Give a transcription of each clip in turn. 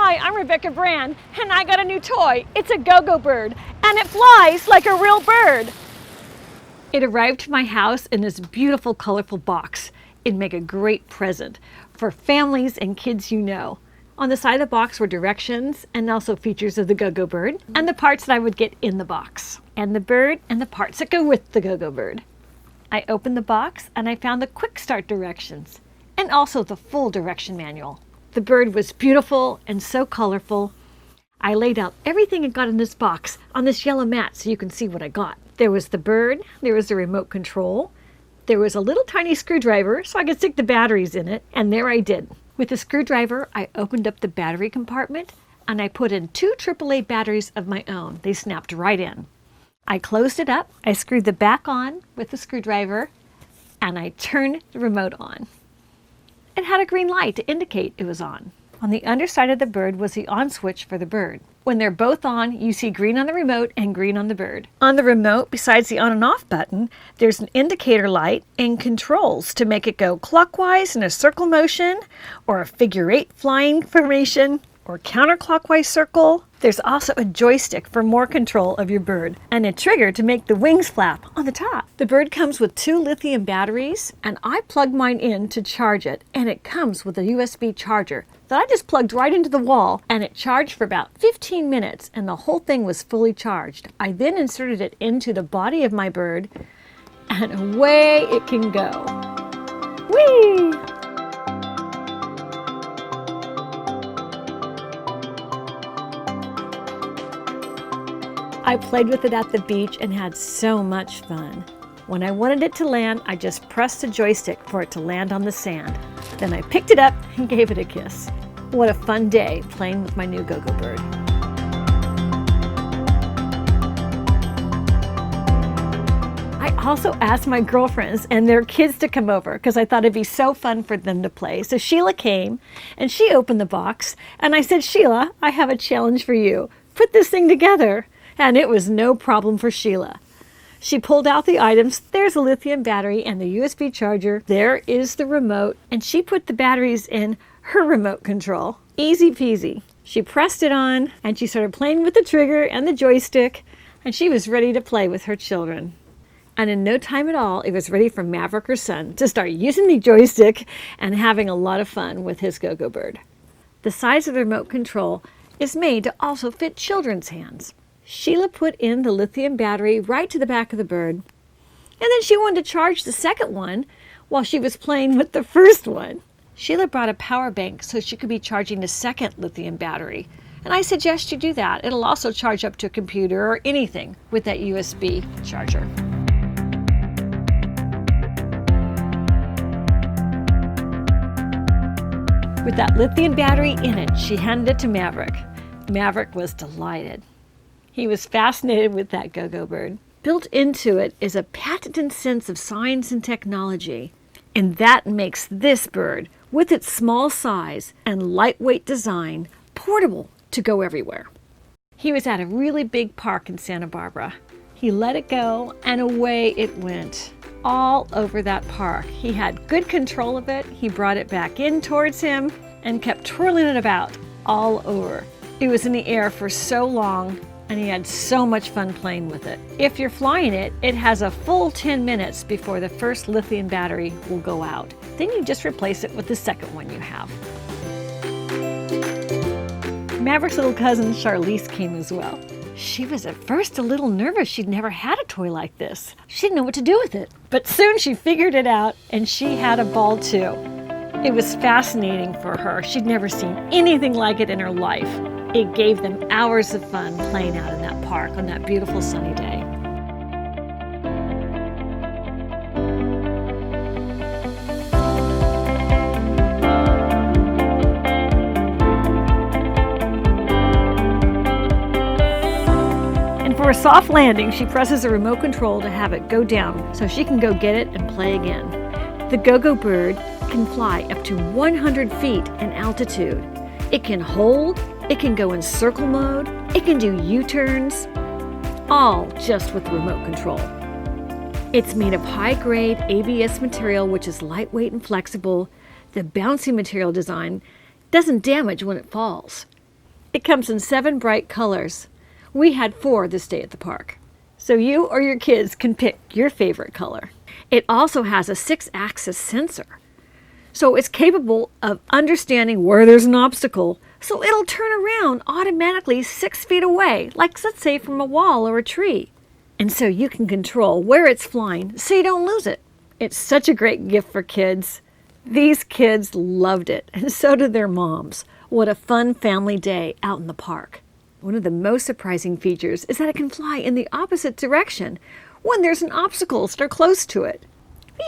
Hi, I'm Rebecca Brand, and I got a new toy. It's a GOGO bird, and it flies like a real bird. It arrived to my house in this beautiful, colorful box. It'd make a great present for families and kids you know. On the side of the box were directions and also features of the GOGO bird and the parts that I would get in the box, and the bird and the parts that go with the GOGO bird. I opened the box and I found the quick start directions and also the full direction manual. The bird was beautiful and so colorful. I laid out everything I got in this box on this yellow mat so you can see what I got. There was the bird, there was the remote control, there was a little tiny screwdriver so I could stick the batteries in it, and there I did. With the screwdriver, I opened up the battery compartment and I put in 2 AAA batteries of my own. They snapped right in. I closed it up, I screwed the back on with the screwdriver, and I turned the remote on. It had a green light to indicate it was on. On the underside of the bird was the on switch for the bird. When they're both on, you see green on the remote and green on the bird. On the remote, besides the on and off button, there's an indicator light and controls to make it go clockwise in a circle motion, or a figure 8 flying formation, or counterclockwise circle. There's also a joystick for more control of your bird, and a trigger to make the wings flap on the top. The bird comes with 2 lithium batteries, and I plugged mine in to charge it, and it comes with a USB charger that I just plugged right into the wall, and it charged for about 15 minutes, and the whole thing was fully charged. I then inserted it into the body of my bird, and away it can go. Whee! I played with it at the beach and had so much fun. When I wanted it to land, I just pressed the joystick for it to land on the sand. Then I picked it up and gave it a kiss. What a fun day playing with my new GOGO bird. I also asked my girlfriends and their kids to come over because I thought it'd be so fun for them to play. So Sheila came and she opened the box and I said, Sheila, I have a challenge for you. Put this thing together. And it was no problem for Sheila. She pulled out the items. There's a lithium battery and the USB charger. There is the remote. And she put the batteries in her remote control. Easy peasy. She pressed it on and she started playing with the trigger and the joystick. And she was ready to play with her children. And in no time at all, it was ready for Maverick, her son, to start using the joystick and having a lot of fun with his GOGO bird. The size of the remote control is made to also fit children's hands. Sheila put in the lithium battery right to the back of the bird, and then she wanted to charge the second one while she was playing with the first one. Sheila brought a power bank so she could be charging the second lithium battery, and I suggest you do that. It'll also charge up to a computer or anything with that USB charger. With that lithium battery in it, she handed it to Maverick. Maverick was delighted. He was fascinated with that GOGO bird. Built into it is a patented sense of science and technology, and that makes this bird, with its small size and lightweight design, portable to go everywhere. He was at a really big park in Santa Barbara. He let it go, and away it went, all over that park. He had good control of it. He brought it back in towards him and kept twirling it about all over. It was in the air for so long, and he had so much fun playing with it. If you're flying it, it has a full 10 minutes before the first lithium battery will go out. Then you just replace it with the second one you have. Maverick's little cousin, Charli, came as well. She was at first a little nervous. She'd never had a toy like this. She didn't know what to do with it. But soon she figured it out, and she had a ball too. It was fascinating for her. She'd never seen anything like it in her life. It gave them hours of fun playing out in that park on that beautiful sunny day. And for a soft landing, she presses a remote control to have it go down so she can go get it and play again. The GOGO bird can fly up to 100 feet in altitude. It can hold, it can go in circle mode, it can do U-turns, all just with the remote control. It's made of high-grade ABS material, which is lightweight and flexible. The bouncy material design doesn't damage when it falls. It comes in 7 bright colors. We had 4 this day at the park. So you or your kids can pick your favorite color. It also has a 6-axis sensor. So it's capable of understanding where there's an obstacle, so it'll turn around automatically 6 feet away, like let's say from a wall or a tree. And so you can control where it's flying so you don't lose it. It's such a great gift for kids. These kids loved it, and so did their moms. What a fun family day out in the park. One of the most surprising features is that it can fly in the opposite direction when there's an obstacle or close to it.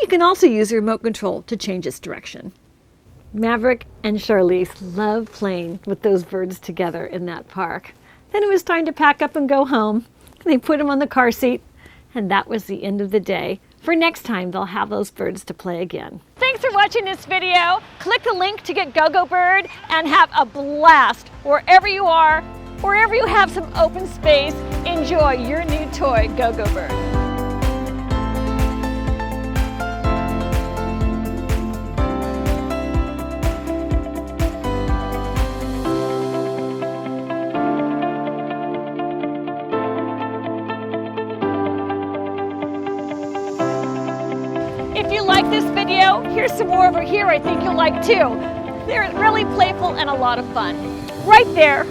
You can also use the remote control to change its direction. Maverick and Charli loved playing with those birds together in that park. Then it was time to pack up and go home. They put them on the car seat, and that was the end of the day. For next time, they'll have those birds to play again. Thanks for watching this video. Click the link to get GOGO Bird and have a blast wherever you are, wherever you have some open space. Enjoy your new toy, GOGO Bird. If you like this video, here's some more over here I think you'll like too. They're really playful and a lot of fun. Right there,